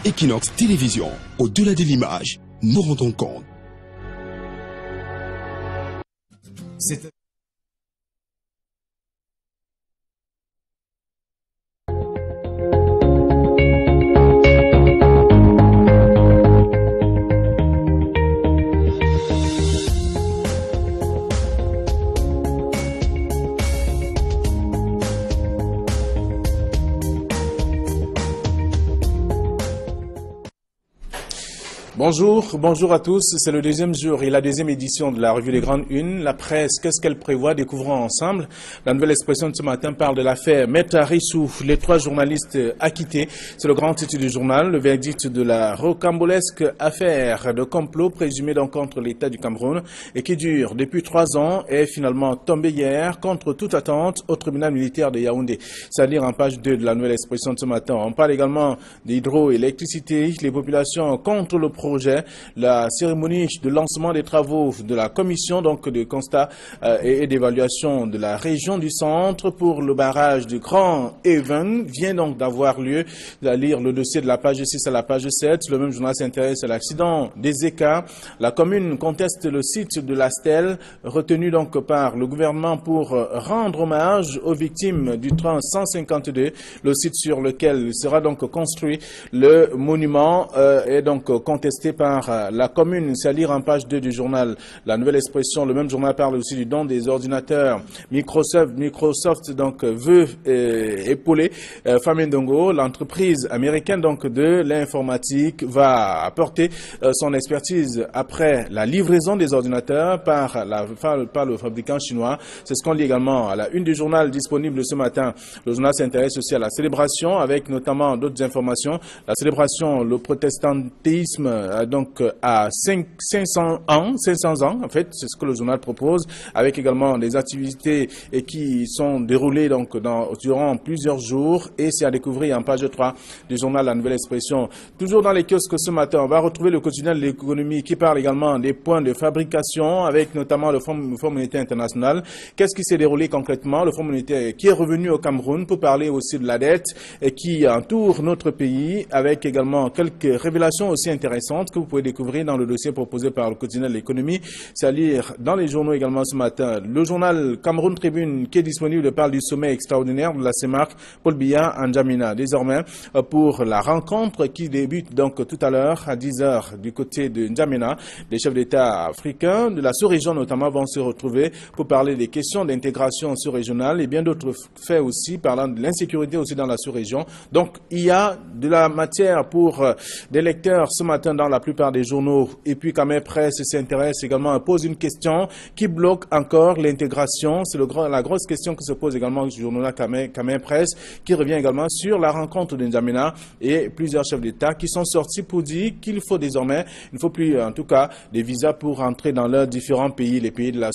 Equinox Télévision, au-delà de l'image, nous rendons compte. Bonjour à tous. C'est le deuxième jour et la deuxième édition de la revue des Grandes Unes. La presse, qu'est-ce qu'elle prévoit? Découvrons ensemble. La nouvelle expression de ce matin parle de l'affaire Maître Rissou, les 3 journalistes acquittés. C'est le grand titre du journal. Le verdict de la rocambolesque affaire de complot présumé donc contre l'État du Cameroun et qui dure depuis 3 ans est finalement tombé hier contre toute attente au tribunal militaire de Yaoundé. C'est à dire en page 2 de la nouvelle expression de ce matin. On parle également d'hydroélectricité, les populations contre le projet, la cérémonie de lancement des travaux de la commission donc de constat et d'évaluation de la région du centre pour le barrage du Grand Even vient donc d'avoir lieu. À lire le dossier de la page 6 à la page 7. Le même journal s'intéresse à l'accident des écarts. La commune conteste le site de la Stèle retenu donc par le gouvernement pour rendre hommage aux victimes du train 152. Le site sur lequel sera donc construit le monument est donc contesté par la commune. C'est à lire en page 2 du journal La Nouvelle Expression. Le même journal parle aussi du don des ordinateurs. Microsoft donc veut épauler Famendongo. L'entreprise américaine donc de l'informatique va apporter son expertise après la livraison des ordinateurs par le fabricant chinois. C'est ce qu'on lit également à la une du journal disponible ce matin. Le journal s'intéresse aussi à la célébration avec notamment d'autres informations. La célébration, le protestantisme donc à 500 ans en fait, c'est ce que le journal propose, avec également des activités qui sont déroulées donc durant plusieurs jours, et c'est à découvrir en page 3 du journal La Nouvelle Expression. Toujours dans les kiosques ce matin, on va retrouver le quotidien de l'économie qui parle également des points de fabrication, avec notamment le Fonds monétaire international. Qu'est-ce qui s'est déroulé concrètement? Le Fonds monétaire qui est revenu au Cameroun pour parler aussi de la dette et qui entoure notre pays, avec également quelques révélations aussi intéressantes que vous pouvez découvrir dans le dossier proposé par le quotidien de l'économie. C'est à lire dans les journaux également ce matin. Le journal Cameroun Tribune qui est disponible parle du sommet extraordinaire de la CEMAC Paul Biya en N'Djamena. Désormais, pour la rencontre qui débute donc tout à l'heure à 10 h du côté de N'Djamena, les chefs d'État africains de la sous-région notamment vont se retrouver pour parler des questions d'intégration sous-régionale et bien d'autres faits aussi, parlant de l'insécurité aussi dans la sous-région. Donc, il y a de la matière pour des lecteurs ce matin dans la plupart des journaux. Et puis Camé Presse s'intéresse également, pose une question qui bloque encore l'intégration. C'est la grosse question que se pose également du journal Camé Presse, qui revient également sur la rencontre de N'Djamena et plusieurs chefs d'État qui sont sortis pour dire qu'il faut désormais, il ne faut plus en tout cas des visas pour entrer dans leurs différents pays, les pays de la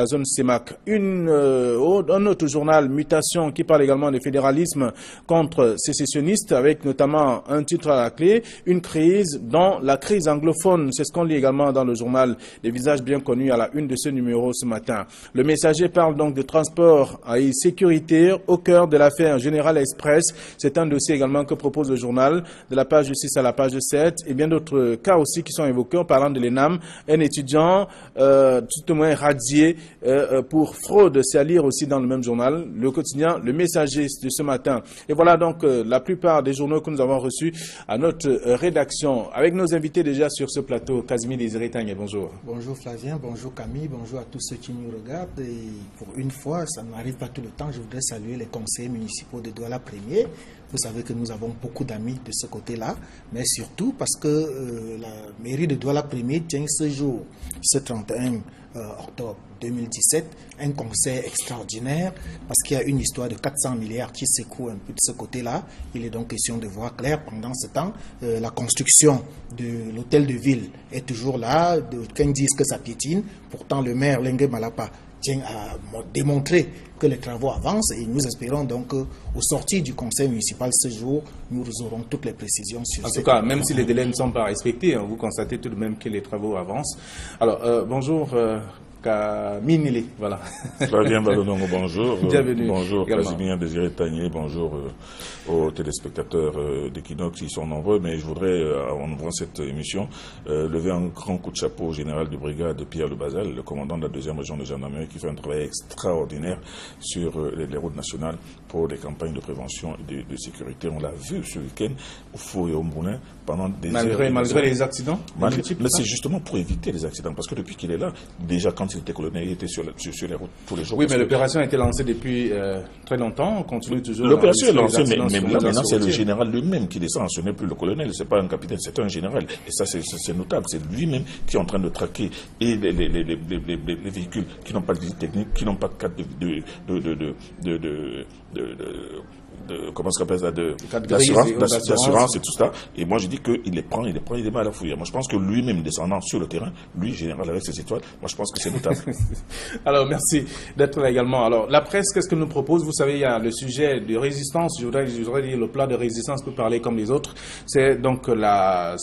zone CEMAC. Un autre journal, Mutation, qui parle également de fédéralisme contre sécessionnistes, avec notamment un titre à la clé, une crise dans la crise anglophone. C'est ce qu'on lit également dans le journal des visages bien connus à la une de ce numéro ce matin. Le Messager parle donc de transport et sécurité au cœur de l'affaire General Express. C'est un dossier également que propose le journal de la page 6 à la page 7 et bien d'autres cas aussi qui sont évoqués en parlant de l'ENAM, un étudiant tout au moins radié pour fraude. C'est à lire aussi dans le même journal, le quotidien Le Messager de ce matin. Et voilà donc la plupart des journaux que nous avons reçus à notre rédaction. Avec nos invités déjà sur ce plateau, Casimir Désiré Tanguay, bonjour. Bonjour Flavien, bonjour Camille, bonjour à tous ceux qui nous regardent. Et pour une fois, ça n'arrive pas tout le temps, je voudrais saluer les conseillers municipaux de Douala Premier. Vous savez que nous avons beaucoup d'amis de ce côté-là, mais surtout parce que la mairie de Douala Premier tient ce jour, ce 31 octobre 2017, un concert extraordinaire parce qu'il y a une histoire de 400 milliards qui s'écoule un peu de ce côté-là. Il est donc question de voir clair pendant ce temps. La construction de l'hôtel de ville est toujours là. Quand ils disent que ça piétine, pourtant le maire Lengue Malapa tient à démontrer que les travaux avancent et nous espérons donc qu'au sortir du conseil municipal ce jour, nous aurons toutes les précisions sur ça. En tout cas, même si les délais ne sont pas respectés, vous constatez tout de même que les travaux avancent. Alors, bonjour Kaminili. Voilà. Flavien Balonongo, bonjour. Bienvenue. Bonjour, également. Casimir Désiré Tagné, bonjour aux téléspectateurs d'Equinox, ils sont nombreux, mais je voudrais, en ouvrant cette émission, lever un grand coup de chapeau au général de brigade Pierre Lebazal, le commandant de la 2e région de gendarmerie, qui fait un travail extraordinaire sur les routes nationales pour les campagnes de prévention et de sécurité. On l'a vu ce week-end au Faux et au Moulin pendant des heures. Malgré les accidents. Mais c'est justement pour éviter les accidents, parce que depuis qu'il est là, déjà quand il était colonel, il était sur les routes tous les jours. Oui, mais l'opération a été lancée depuis très longtemps, on continue toujours. L'opération est lancée, mais maintenant c'est le général lui-même qui descend, ce n'est plus le colonel, c'est pas un capitaine, c'est un général. Et ça c'est notable, c'est lui-même qui est en train de traquer et les véhicules qui n'ont pas de visite technique, qui n'ont pas de carte comment ça s'appelle ça, d'assurance et tout ça. Et moi je dis qu'il les prend, il les met à la fouille. Moi je pense que lui-même descendant sur le terrain, lui général avec ses étoiles, moi je pense que c'est notable. Alors merci d'être là également. Alors la presse, qu'est-ce qu'elle nous propose? Vous savez, il y a le sujet de résistance, je voudrais dire le plat de résistance peut parler comme les autres. C'est donc la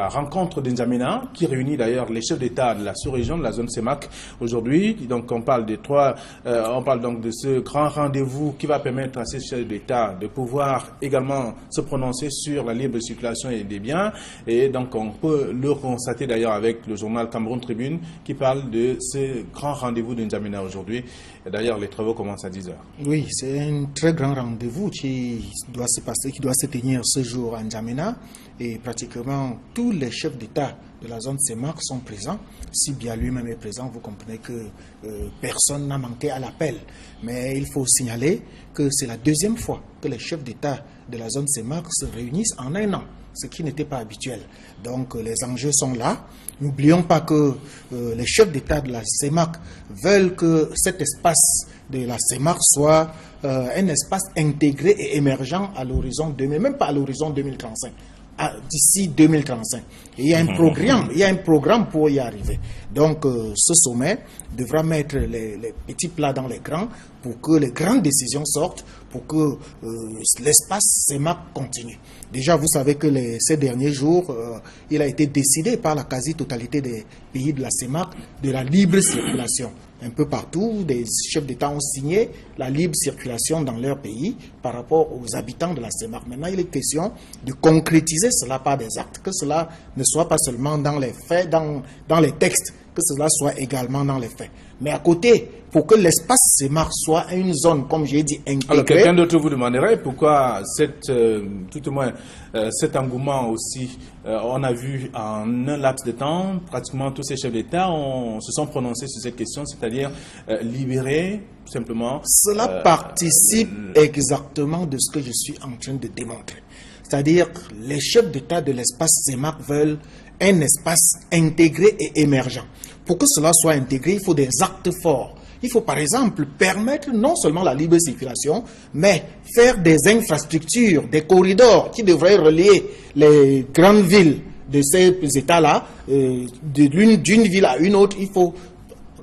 rencontre d'Injamena qui réunit d'ailleurs les chefs d'État de la sous-région, de la zone CEMAC aujourd'hui. Donc on parle donc de ce grand rendez-vous qui va permettre à ces chefs d'État de pouvoir également se prononcer sur la libre circulation des biens. Et donc on peut le constater d'ailleurs avec le journal Cameroun Tribune qui parle de ce grand rendez-vous de N'Djamena aujourd'hui. D'ailleurs les travaux commencent à 10h. Oui, c'est un très grand rendez-vous qui doit se passer, qui doit se tenir ce jour à N'Djamena. Et pratiquement tous les chefs d'État de la zone CEMAC sont présents. Si bien lui-même est présent, vous comprenez que personne n'a manqué à l'appel. Mais il faut signaler que c'est la 2e fois que les chefs d'État de la zone CEMAC se réunissent en un an, ce qui n'était pas habituel. Donc les enjeux sont là. N'oublions pas que les chefs d'État de la CEMAC veulent que cet espace de la CEMAC soit un espace intégré et émergent à l'horizon 2000, même pas à l'horizon 2035. D'ici 2035. Et il y a un programme pour y arriver. Donc ce sommet devra mettre les petits plats dans les grands pour que les grandes décisions sortent, pour que l'espace CEMAC continue. Déjà, vous savez que ces derniers jours, il a été décidé par la quasi-totalité des pays de la CEMAC de la libre circulation. Un peu partout, des chefs d'État ont signé la libre circulation dans leur pays par rapport aux habitants de la CEMAC. Maintenant, il est question de concrétiser cela par des actes, que cela ne soit pas seulement dans les faits, dans les textes, que cela soit également dans les faits. Mais à côté, pour que l'espace CEMAC soit une zone, comme j'ai dit, intégrée. Alors, quelqu'un d'autre vous demanderait pourquoi tout au moins cet engouement aussi, on a vu en un laps de temps, pratiquement tous ces chefs d'État se sont prononcés sur cette question, c'est-à-dire libérer tout simplement. Cela participe exactement de ce que je suis en train de démontrer. C'est-à-dire les chefs d'État de l'espace CEMAC veulent un espace intégré et émergent. Pour que cela soit intégré, il faut des actes forts. Il faut par exemple permettre non seulement la libre circulation, mais faire des infrastructures, des corridors qui devraient relier les grandes villes de ces États-là, d'une ville à une autre. Il faut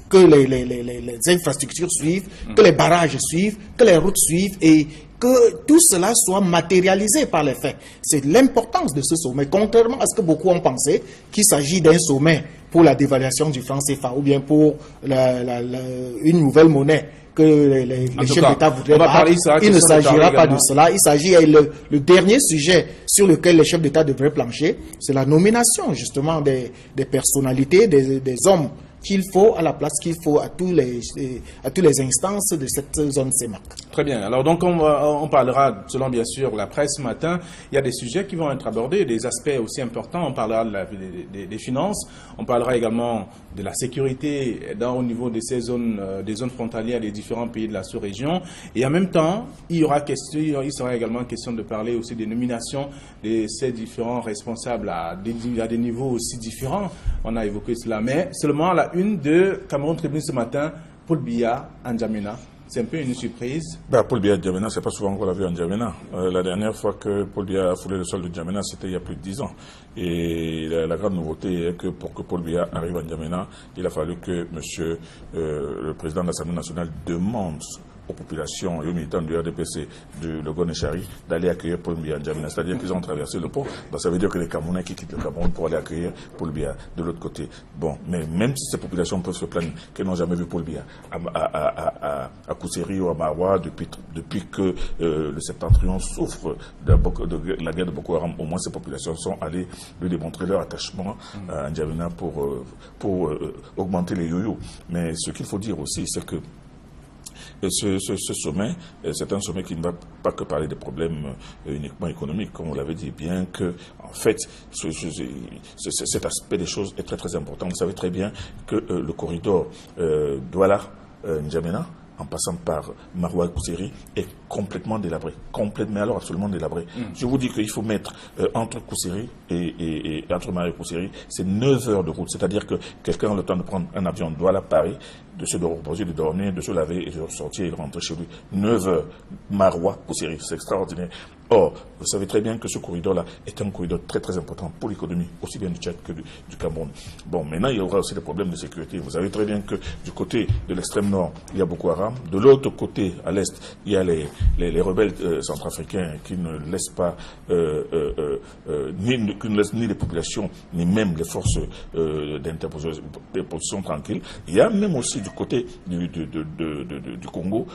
que les infrastructures suivent, que les barrages suivent, que les routes suivent et que tout cela soit matérialisé par les faits. C'est l'importance de ce sommet, contrairement à ce que beaucoup ont pensé, qu'il s'agit d'un sommet pour la dévaluation du franc CFA ou bien pour une nouvelle monnaie que les chefs d'État voudraient battre. Il ne s'agira pas de cela. Il s'agit, le dernier sujet sur lequel les chefs d'État devraient plancher, c'est la nomination justement des personnalités, des hommes qu'il faut à la place qu'il faut à tous les instances de cette zone CEMAC. Très bien. Alors donc on parlera, selon bien sûr la presse ce matin, il y a des sujets qui vont être abordés, des aspects aussi importants. On parlera des finances, on parlera également de la sécurité au niveau de ces zones, des zones frontalières des différents pays de la sous-région. Et en même temps, il sera également question de parler aussi des nominations de ces différents responsables à des niveaux aussi différents. On a évoqué cela, mais seulement la une de Cameroun Tribune ce matin, Paul Biya à N'Djamena. C'est un peu une surprise. Paul Biya à N'Djamena, c'est pas souvent qu'on l'a vu à N'Djamena. La dernière fois que Paul Biya a foulé le sol de N'Djamena, c'était il y a plus de 10 ans. Et la grande nouveauté est que pour que Paul Biya arrive à N'Djamena, il a fallu que le président de l'Assemblée nationale demande aux populations et aux militants du RDPC de Legon et Chari d'aller accueillir Paul Biya à N'Djamena. C'est-à-dire qu'ils ont traversé le pont. Donc ça veut dire que les Camerounais qui quittent le Cameroun pour aller accueillir Paul Biya de l'autre côté. Bon, mais même si ces populations peuvent se plaindre qu'elles n'ont jamais vu Paul Biya à Kousséri ou à Maroua depuis que le Septentrion souffre de la guerre de Boko Haram, au moins ces populations sont allées lui démontrer leur attachement à N'Djamena pour augmenter les yo-yo. Mais ce qu'il faut dire aussi, c'est que ce sommet, c'est un sommet qui ne va pas que parler des problèmes uniquement économiques, comme on l'avait dit, bien que, en fait, cet aspect des choses est très très important. Vous savez très bien que le corridor Douala-N'Djamena, en passant par Maroua et Kousséri, est complètement délabré. Mais alors absolument délabré. Je vous dis qu'il faut mettre entre Kousséri et entre Maroua et Kousséri, c'est 9 heures de route. C'est-à-dire que quelqu'un a le temps de prendre un avion Douala-Paris, de se reposer, de dormir, de se laver et de sortir et de rentrer chez lui. 9 heures, Maroua, Kousséri, c'est extraordinaire. Or, vous savez très bien que ce corridor-là est un corridor très très important pour l'économie, aussi bien du Tchad que du Cameroun. Bon, maintenant, il y aura aussi des problèmes de sécurité. Vous savez très bien que du côté de l'extrême nord, il y a Boko Haram. De l'autre côté, à l'est, il y a les rebelles centrafricains qui ne laissent pas, qui ne laissent ni les populations, ni même les forces d'interposition tranquilles. Il y a même aussi du côté du Congo,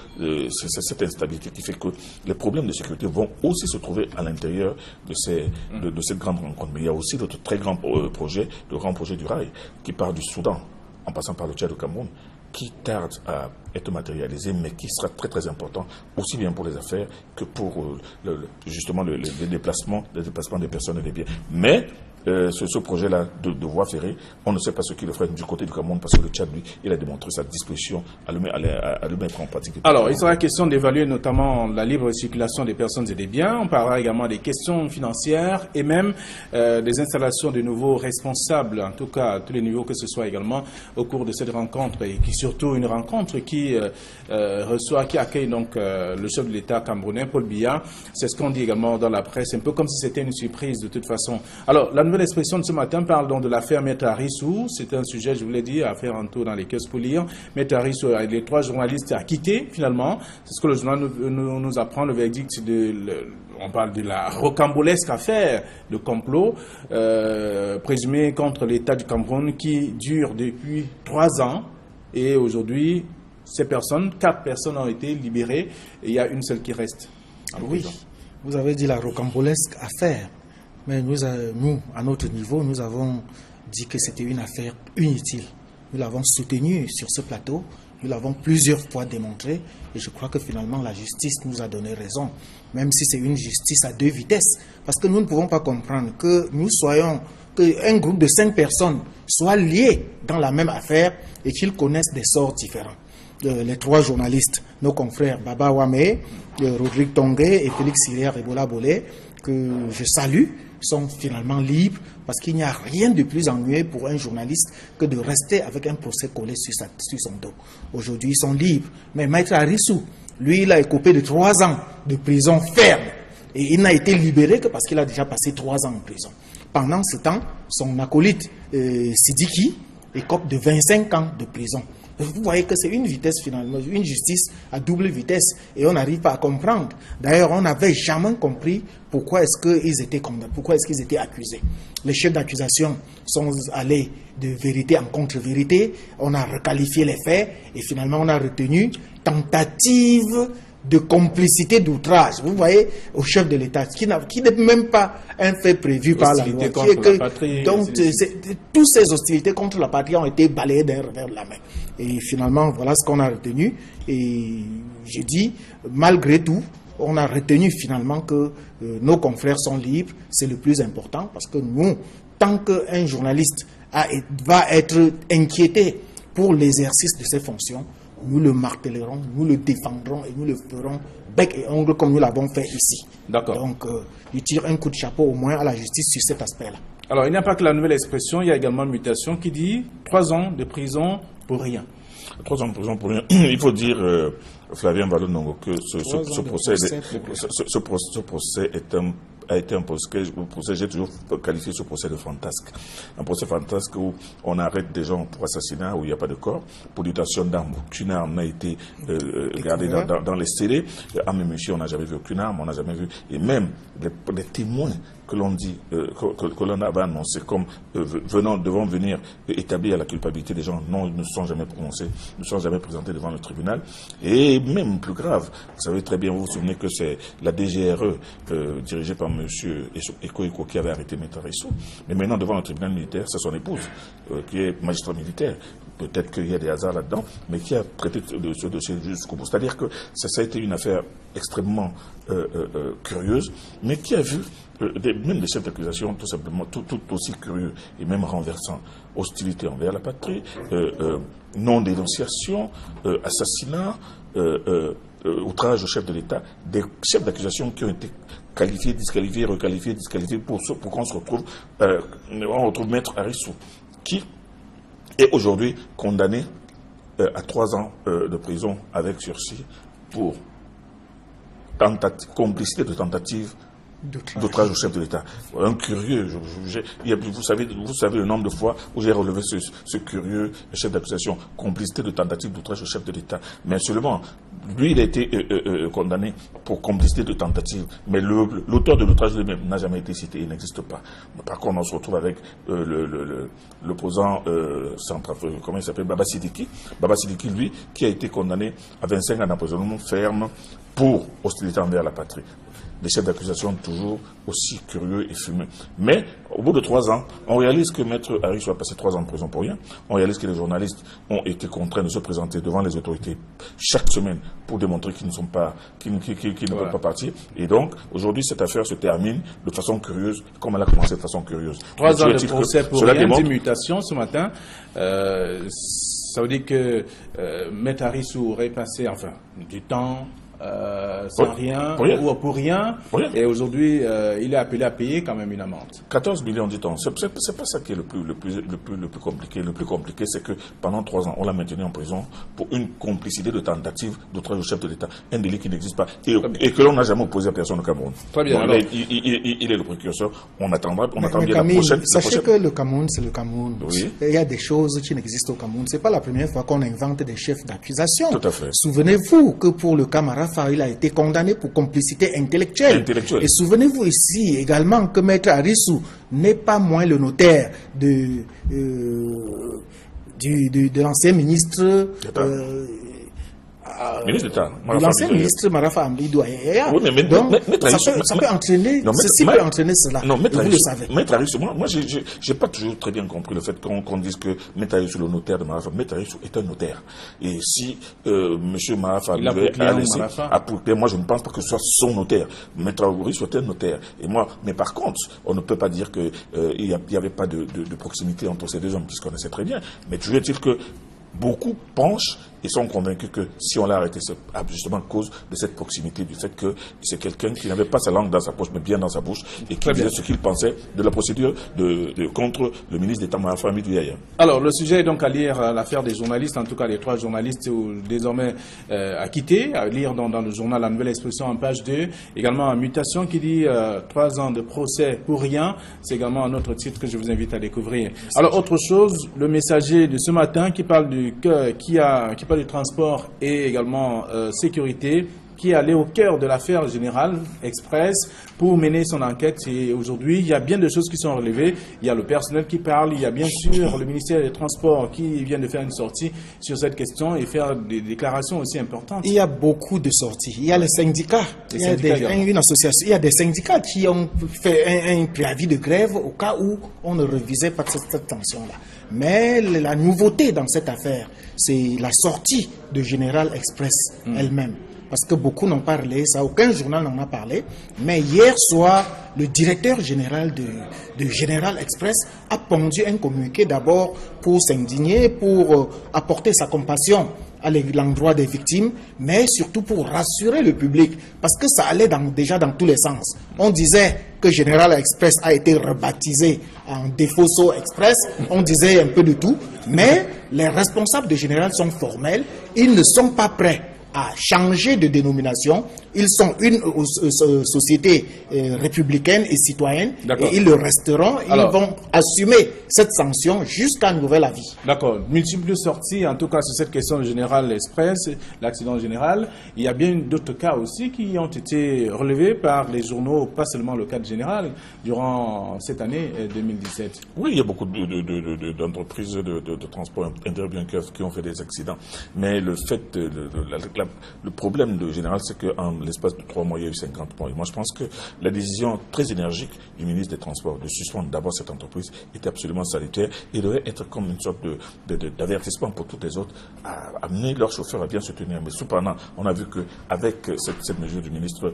cette instabilité qui fait que les problèmes de sécurité vont aussi se trouver à l'intérieur de cette grande rencontre. Mais il y a aussi d'autres très grands projets, le grand projet du rail, qui part du Soudan, en passant par le Tchad au Cameroun, qui tarde à être matérialisé, mais qui sera très très important, aussi bien pour les affaires que pour justement les déplacements des personnes et des biens. Mais ce projet-là de voie ferrée, on ne sait pas ce qu'il ferait du côté du Cameroun, parce que le Tchad, lui, il a démontré sa disposition à le mettre en pratique. Alors, il sera question d'évaluer notamment la libre circulation des personnes et des biens. On parlera également des questions financières et même des installations de nouveaux responsables, en tout cas à tous les niveaux que ce soit également au cours de cette rencontre, et qui surtout une rencontre qui accueille donc le chef de l'État camerounais, Paul Biya. C'est ce qu'on dit également dans la presse, un peu comme si c'était une surprise de toute façon. Alors, la nouvelle expression de ce matin parle donc de l'affaire Maître Arissou. C'est un sujet, je vous l'ai dit, à faire un tour dans les caisses pour lire. Maître Arissou, les 3 journalistes a quitté finalement. C'est ce que le journal nous apprend, le verdict on parle de la rocambolesque affaire de complot présumé contre l'État du Cameroun qui dure depuis 3 ans. Et aujourd'hui, 4 personnes ont été libérées et il y a une seule qui reste en prison. Vous avez dit la rocambolesque affaire. Mais nous, à notre niveau, nous avons dit que c'était une affaire inutile. Nous l'avons soutenu sur ce plateau, nous l'avons plusieurs fois démontré, et je crois que finalement la justice nous a donné raison, même si c'est une justice à 2 vitesses. Parce que nous ne pouvons pas comprendre qu'un groupe de 5 personnes soit lié dans la même affaire et qu'ils connaissent des sorts différents. Les 3 journalistes, nos confrères Baba Wame, Rodrigue Tongué et Félix Sirière Ebola Bolé, que je salue, sont finalement libres, parce qu'il n'y a rien de plus ennuyeux pour un journaliste que de rester avec un procès collé sur son dos. Aujourd'hui, ils sont libres. Mais Maître Arissou, lui, il a écopé de 3 ans de prison ferme. Et il n'a été libéré que parce qu'il a déjà passé 3 ans en prison. Pendant ce temps, son acolyte Sidiki écope de 25 ans de prison. Vous voyez que c'est une vitesse finalement, une justice à double vitesse, et on n'arrive pas à comprendre. D'ailleurs, on n'avait jamais compris pourquoi est-ce qu'ils étaient condamnés, pourquoi est-ce qu'ils étaient accusés. Les chefs d'accusation sont allés de vérité en contre-vérité, on a requalifié les faits, et finalement on a retenu tentative de complicité d'outrage, vous voyez, au chef de l'État, qui n'est même pas un fait prévu par la loi. Donc, toutes ces hostilités contre la patrie ont été balayées d'un revers de la main. Et finalement, voilà ce qu'on a retenu. Et je dis, malgré tout, on a retenu finalement que nos confrères sont libres. C'est le plus important, parce que nous, tant qu'un journaliste va être inquiété pour l'exercice de ses fonctions, nous le martelerons, nous le défendrons et nous le ferons bec et ongle comme nous l'avons fait ici. D'accord. Donc, je tire un coup de chapeau au moins à la justice sur cet aspect-là. Alors, il n'y a pas que la nouvelle expression, il y a également une mutation qui dit 3 ans de prison pour rien. 3 ans de prison pour rien. Il faut dire, Flavien Valonongo, que ce procès est un a été un procès, j'ai toujours qualifié ce procès de fantasque. Un procès fantasque où on arrête des gens pour assassinat, où il n'y a pas de corps, pour détention d'armes. Aucune arme n'a été gardée dans les scellés. En même ici, on n'a jamais vu aucune arme, on n'a jamais vu. Et même les témoins que l'on dit, que l'on avait annoncé comme devant venir établir la culpabilité des gens, non, ils ne se sont jamais prononcés, ne se sont jamais présentés devant le tribunal. Et même plus grave, vous savez très bien, vous vous souvenez que c'est la DGRE dirigée par M. Eko qui avait arrêté Maître Arissou. Mais maintenant, devant le tribunal militaire, c'est son épouse, qui est magistrat militaire. Peut-être qu'il y a des hasards là-dedans, mais qui a traité ce dossier jusqu'au bout. C'est-à-dire que ça a été une affaire extrêmement curieuse, mais qui a vu même des chefs d'accusation tout simplement tout aussi curieux et même renversants. Hostilité envers la patrie, non-dénonciation, assassinat, outrage au chef de l'État, des chefs d'accusation qui ont été qualifiés, disqualifiés, requalifiés, disqualifiés pour qu'on se retrouve, on retrouve Maître Arissou, qui est aujourd'hui condamné à 3 ans de prison avec sursis pour complicité de tentative d'outrage au chef de l'État. Un curieux, vous savez le nombre de fois où j'ai relevé ce curieux chef d'accusation, complicité de tentative d'outrage au chef de l'État. Mais seulement, lui, il a été condamné pour complicité de tentative, mais l'auteur de l'outrage lui-même n'a jamais été cité, il n'existe pas. Par contre, on se retrouve avec l'opposant central, comment il s'appelle, Baba Sidiki. Baba Sidiki, lui, qui a été condamné à 25 ans d'emprisonnement ferme pour hostilité envers la patrie. Des chefs d'accusation toujours aussi curieux et fumeux. Mais au bout de 3 ans, on réalise que Maître Arissou a passé 3 ans de prison pour rien. On réalise que les journalistes ont été contraints de se présenter devant les autorités chaque semaine pour démontrer qu'ils ne sont pas, qu'ils ne peuvent pas partir. Et donc, aujourd'hui, cette affaire se termine de façon curieuse, comme elle a commencé de façon curieuse. 3 ans de procès pour rien, d'immutation ce matin. Ça veut dire que Maître Arissou aurait passé, du temps sans rien, ou pour rien. Et aujourd'hui, il est appelé à payer quand même une amende. 14 millions, dit-on. C'est pas ça qui est le plus compliqué. Le plus compliqué, c'est que pendant 3 ans, on l'a maintenu en prison pour une complicité de tentative d'outrage au chef de l'État. Un délit qui n'existe pas et que l'on n'a jamais opposé à personne au Cameroun. Très bien. Donc, il est le précurseur. On attend bien la prochaine. Sachez que le Cameroun, c'est le Cameroun. Oui. Il y a des choses qui n'existent au Cameroun. C'est pas la première fois qu'on invente des chefs d'accusation. Tout à fait. Souvenez-vous que pour le Camara, il a été condamné pour complicité intellectuelle. Et souvenez-vous ici également que Maître Arissou n'est pas moins le notaire de l'ancien ministre ministre d'État. L'ancien ministre Marafa Amidou Ayaya. Donc, ça peut entraîner, ceci peut entraîner cela. Non, vous le savez. Maître Arissou, moi j'ai pas toujours très bien compris le fait qu'on dise que Maître Arissou, le notaire de Marafa, Maître Arissou est un notaire. Et si M. Marafa a laissé apporter, moi je ne pense pas que ce soit son notaire. Maître Arissou est un notaire. Et moi, mais par contre, on ne peut pas dire qu'il n'y avait pas de proximité entre ces deux hommes qui se connaissaient très bien. Mais toujours est-il que beaucoup penchent et sont convaincus que si on l'a arrêté, c'est justement à cause de cette proximité, du fait que c'est quelqu'un qui n'avait pas sa langue dans sa poche, mais bien dans sa bouche, et qui disait ce qu'il pensait de la procédure contre le ministre d'État Marafa Amidou Ayaya. Alors, le sujet est donc à lire l'affaire des journalistes, en tout cas les 3 journalistes désormais acquittés, à lire dans le journal La Nouvelle Expression en page 2, également en mutation qui dit 3 ans de procès pour rien. C'est également un autre titre que je vous invite à découvrir. Alors, autre chose, le Messager de ce matin qui parle qui parle du transport et également sécurité, qui est allé au cœur de l'affaire Générale Express pour mener son enquête. Et aujourd'hui, il y a bien de choses qui sont relevées. Il y a le personnel qui parle, il y a bien sûr le ministère des Transports qui vient de faire une sortie sur cette question et faire des déclarations aussi importantes. Il y a beaucoup de sorties. Il y a les syndicats. Il y a une association. Il y a des syndicats qui ont fait un préavis de grève au cas où on ne revisait pas cette tension-là. Mais la nouveauté dans cette affaire, c'est la sortie de Général Express elle-même. Parce que beaucoup n'ont pas relayé ça, aucun journal n'en a parlé. Mais hier soir, le directeur général de Général Express a pondu un communiqué d'abord pour s'indigner, pour apporter sa compassion à l'endroit des victimes, mais surtout pour rassurer le public, parce que ça allait déjà dans tous les sens. On disait que Général Express a été rebaptisé en Defosso Express, on disait un peu de tout, mais les responsables de Général sont formels, ils ne sont pas prêts à changer de dénomination. Ils sont une société républicaine et citoyenne et ils le resteront. Ils vont assumer cette sanction jusqu'à nouvel avis. D'accord. Multiples sorties, en tout cas sur cette question de Général Express, l'accident général. Il y a bien d'autres cas aussi qui ont été relevés par les journaux, pas seulement le cas de Général, durant cette année 2017. Oui, il y a beaucoup d'entreprises de transport interurbain qui ont fait des accidents. Mais le fait, le problème de Général, c'est qu'en l'espace de 3 mois, il y a eu 50 morts. Et moi, je pense que la décision très énergique du ministre des Transports de suspendre d'abord cette entreprise était absolument salutaire et devait être comme une sorte d'avertissement pour toutes les autres à amener leurs chauffeurs à bien se tenir. Mais cependant, on a vu qu'avec cette mesure du ministre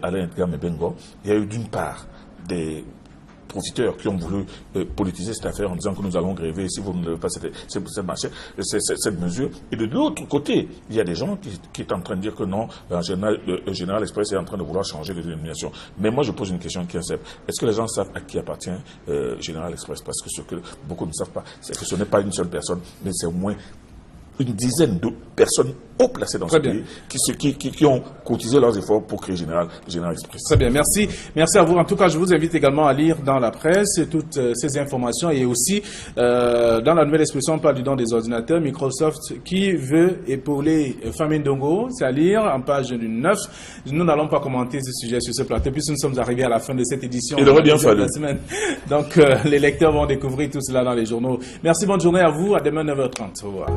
Alain Edgar Bengo, il y a eu d'une part des profiteurs qui ont voulu politiser cette affaire en disant que nous allons gréver si vous ne levez pas cette mesure. Et de l'autre côté, il y a des gens qui sont en train de dire que non, Général Express est en train de vouloir changer de dénomination. Mais moi, je pose une question qui est simple. Est-ce que les gens savent à qui appartient Général Express? Parce que ce que beaucoup ne savent pas, c'est que ce n'est pas une seule personne, mais c'est au moins une dizaine de personnes haut placées dans ce pays qui ont cotisé leurs efforts pour créer Général Express. Très bien, merci. Merci à vous. En tout cas, je vous invite également à lire dans la presse toutes ces informations et aussi dans la nouvelle expression, on parle du don des ordinateurs, Microsoft qui veut épauler Famine Ndongo, c'est à lire en page 9. Nous n'allons pas commenter ce sujet sur ce plateau puisque nous sommes arrivés à la fin de cette édition. Il aurait bien fallu. Donc, les lecteurs vont découvrir tout cela dans les journaux. Merci, bonne journée à vous. À demain 9h30. Au revoir.